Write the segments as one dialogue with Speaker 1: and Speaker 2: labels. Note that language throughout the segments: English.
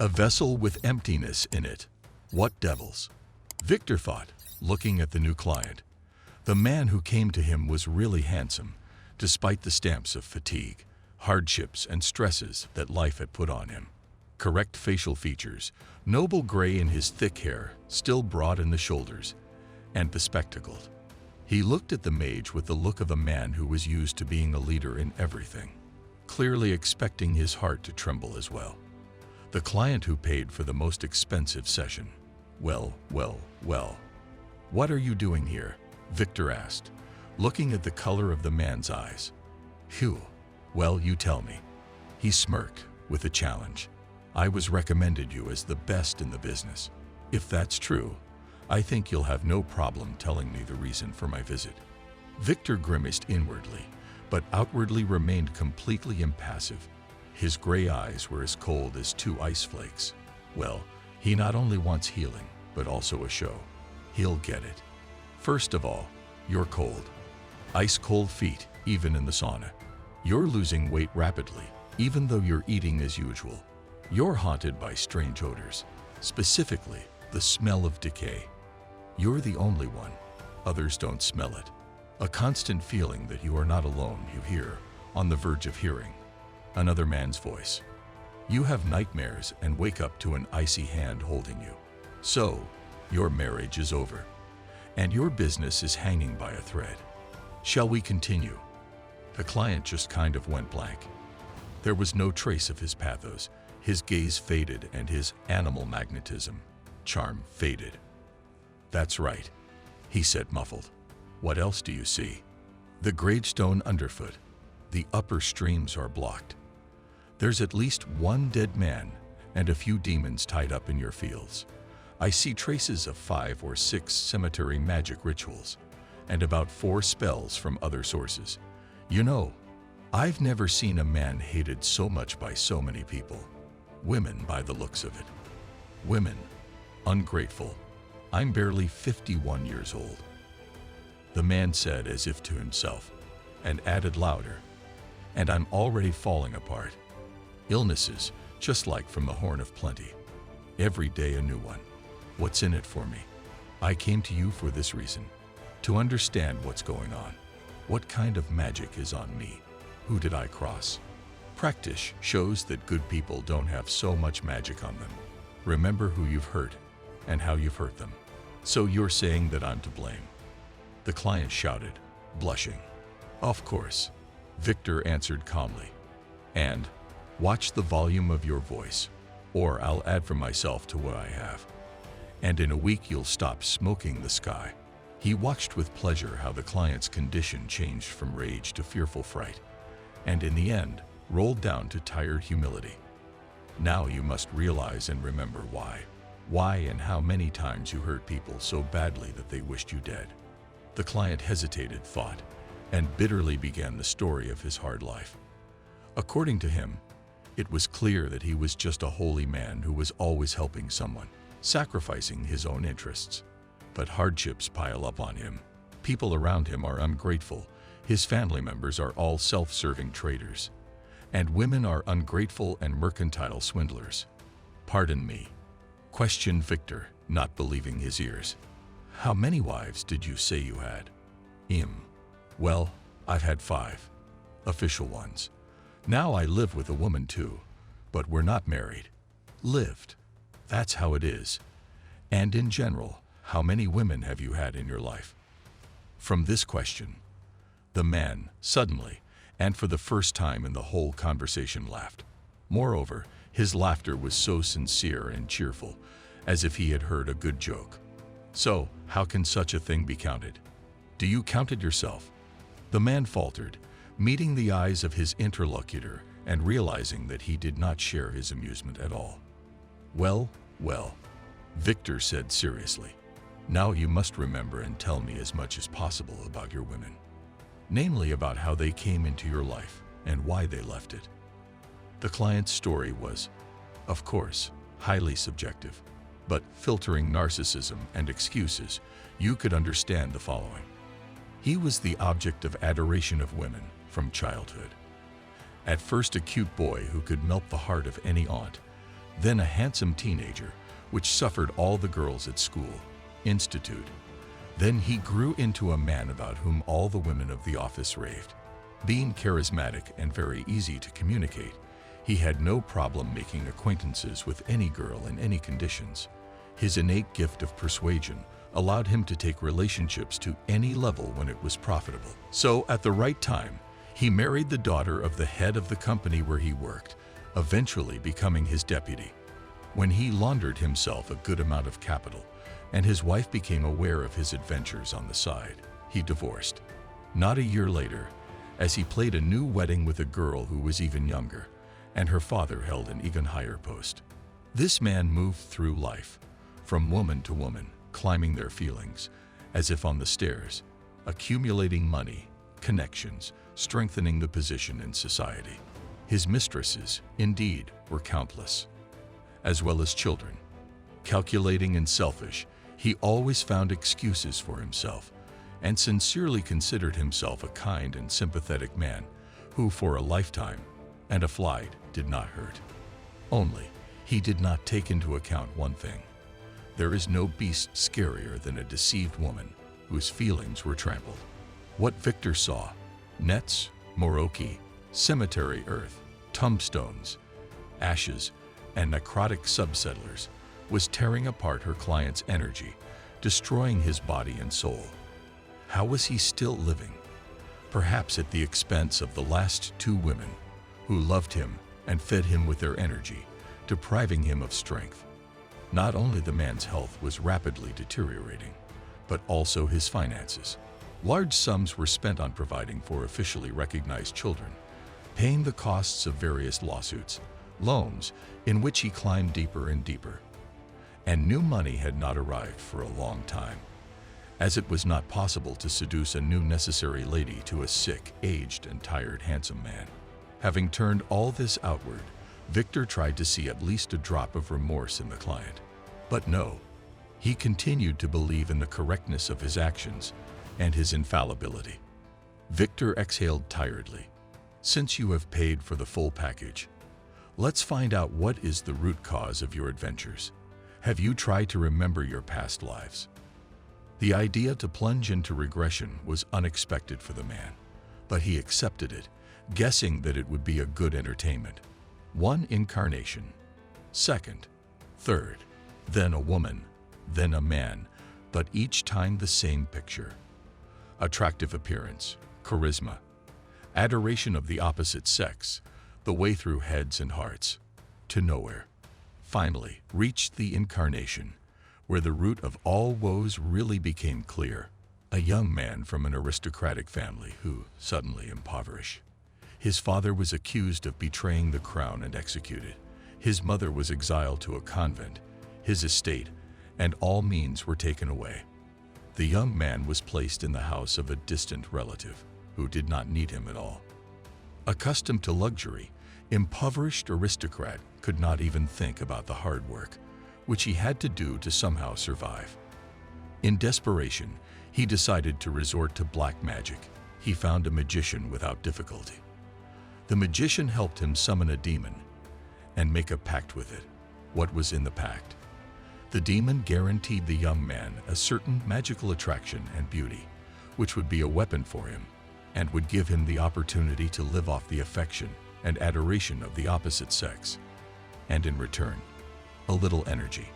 Speaker 1: A vessel with emptiness in it. What devils? Victor thought, looking at the new client. The man who came to him was really handsome, despite the stamps of fatigue, hardships, and stresses that life had put on him. Correct facial features, noble gray in his thick hair, still broad in the shoulders, and bespectacled. He looked at the mage with the look of a man who was used to being a leader in everything, clearly expecting his heart to tremble as well. The client who paid for the most expensive session. Well. What are you doing here? Victor asked, looking at the color of the man's eyes. Phew. Well, you tell me. He smirked with a challenge. I was recommended you as the best in the business. If that's true, I think you'll have no problem telling me the reason for my visit. Victor grimaced inwardly, but outwardly remained completely impassive. His gray eyes were as cold as two ice flakes. Well, he not only wants healing, but also a show. He'll get it. First of all, you're cold. Ice-cold feet, even in the sauna. You're losing weight rapidly, even though you're eating as usual. You're haunted by strange odors, specifically the smell of decay. You're the only one. Others don't smell it. A constant feeling that you are not alone, you hear, on the verge of hearing another man's voice. You have nightmares and wake up to an icy hand holding you. So, your marriage is over, and your business is hanging by a thread. Shall we continue? The client just kind of went blank. There was no trace of his pathos. His gaze faded and his animal magnetism, charm faded. That's right, he said muffled. What else do you see? The gravestone underfoot. The upper streams are blocked. There's at least one dead man and a few demons tied up in your fields. I see traces of 5 or 6 cemetery magic rituals, and about 4 spells from other sources. You know, I've never seen a man hated so much by so many people. Women, by the looks of it. Women. Ungrateful. I'm barely 51 years old. The man said as if to himself, and added louder, and I'm already falling apart. Illnesses, just like from the Horn of Plenty. Every day a new one. What's in it for me? I came to you for this reason. To understand what's going on. What kind of magic is on me? Who did I cross? Practice shows that good people don't have so much magic on them. Remember who you've hurt and how you've hurt them. So you're saying that I'm to blame? The client shouted, blushing. Of course, Victor answered calmly. And watch the volume of your voice, or I'll add from myself to what I have. And in a week you'll stop smoking the sky. He watched with pleasure how the client's condition changed from rage to fearful fright, and in the end, rolled down to tired humility. Now you must realize and remember why. Why and how many times you hurt people so badly that they wished you dead. The client hesitated, thought, and bitterly began the story of his hard life. According to him, it was clear that he was just a holy man who was always helping someone, sacrificing his own interests. But hardships pile up on him. People around him are ungrateful. His family members are all self-serving traitors. And women are ungrateful and mercantile swindlers. Pardon me, questioned Victor, not believing his ears. How many wives did you say you had? Well, I've had 5. Official ones. Now I live with a woman too, but we're not married. Lived. That's how it is. And in general, how many women have you had in your life? From this question, the man, suddenly, and for the first time in the whole conversation, laughed. Moreover, his laughter was so sincere and cheerful, as if he had heard a good joke. So, how can such a thing be counted? Do you count it yourself? The man faltered, meeting the eyes of his interlocutor and realizing that he did not share his amusement at all. Well, Victor said seriously. Now you must remember and tell me as much as possible about your women. Namely, about how they came into your life and why they left it. The client's story was, of course, highly subjective, but filtering narcissism and excuses, you could understand the following. He was the object of adoration of women from childhood. At first a cute boy who could melt the heart of any aunt, then a handsome teenager, which suffered all the girls at school, institute. Then he grew into a man about whom all the women of the office raved. Being charismatic and very easy to communicate, he had no problem making acquaintances with any girl in any conditions. His innate gift of persuasion allowed him to take relationships to any level when it was profitable. So, at the right time, he married the daughter of the head of the company where he worked, eventually becoming his deputy. When he laundered himself a good amount of capital, and his wife became aware of his adventures on the side, he divorced. Not a year later, as he played a new wedding with a girl who was even younger, and her father held an even higher post. This man moved through life, from woman to woman, climbing their feelings, as if on the stairs, accumulating money, connections, strengthening the position in society. His mistresses, indeed, were countless, as well as children. Calculating and selfish, he always found excuses for himself, and sincerely considered himself a kind and sympathetic man who, for a lifetime and a flight, did not hurt. Only, he did not take into account one thing. There is no beast scarier than a deceived woman whose feelings were trampled. What Victor saw, nets, moroki, cemetery earth, tombstones, ashes, and necrotic subsettlers, was tearing apart her client's energy, destroying his body and soul. How was he still living? Perhaps at the expense of the last two women who loved him and fed him with their energy, depriving him of strength. Not only the man's health was rapidly deteriorating, but also his finances. Large sums were spent on providing for officially recognized children, paying the costs of various lawsuits, loans in which he climbed deeper and deeper. And new money had not arrived for a long time, as it was not possible to seduce a new necessary lady to a sick, aged, and tired handsome man. Having turned all this outward, Victor tried to see at least a drop of remorse in the client. But no, he continued to believe in the correctness of his actions and his infallibility. Victor exhaled tiredly. Since you have paid for the full package, let's find out what is the root cause of your adventures. Have you tried to remember your past lives? The idea to plunge into regression was unexpected for the man, but he accepted it, guessing that it would be a good entertainment. One incarnation, second, third, then a woman, then a man, but each time the same picture. Attractive appearance, charisma, adoration of the opposite sex, the way through heads and hearts, to nowhere. Finally, reached the incarnation, where the root of all woes really became clear. A young man from an aristocratic family who suddenly impoverished. His father was accused of betraying the crown and executed. His mother was exiled to a convent. His estate and all means were taken away. The young man was placed in the house of a distant relative who did not need him at all. Accustomed to luxury, impoverished aristocrat could not even think about the hard work, which he had to do to somehow survive. In desperation, he decided to resort to black magic. He found a magician without difficulty. The magician helped him summon a demon and make a pact with it. What was in the pact? The demon guaranteed the young man a certain magical attraction and beauty, which would be a weapon for him and would give him the opportunity to live off the affection and adoration of the opposite sex, and in return, a little energy.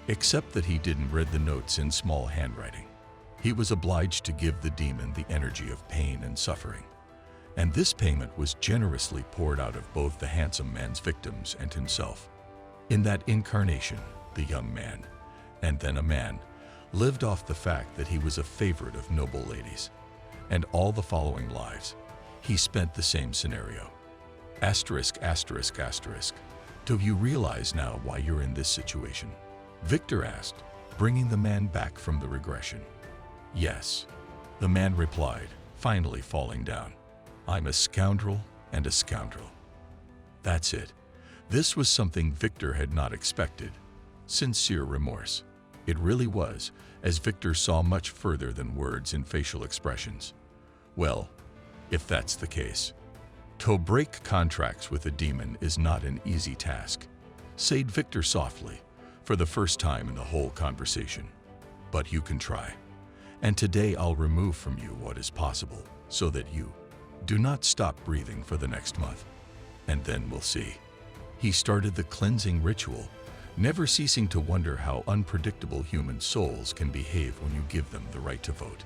Speaker 1: Except that he didn't read the notes in small handwriting. He was obliged to give the demon the energy of pain and suffering, and this payment was generously poured out of both the handsome man's victims and himself. In that incarnation, the young man, and then a man, lived off the fact that he was a favorite of noble ladies, and all the following lives, he spent the same scenario. Asterisk, asterisk, asterisk. Do you realize now why you're in this situation? Victor asked, bringing the man back from the regression. Yes, the man replied, finally falling down. I'm a scoundrel and a scoundrel. That's it. This was something Victor had not expected. Sincere remorse. It really was, as Victor saw much further than words and facial expressions. Well, if that's the case, to break contracts with a demon is not an easy task. said Victor softly, for the first time in the whole conversation. But you can try. And today I'll remove from you what is possible, so that you do not stop breathing for the next month. And then we'll see. He started the cleansing ritual, never ceasing to wonder how unpredictable human souls can behave when you give them the right to vote.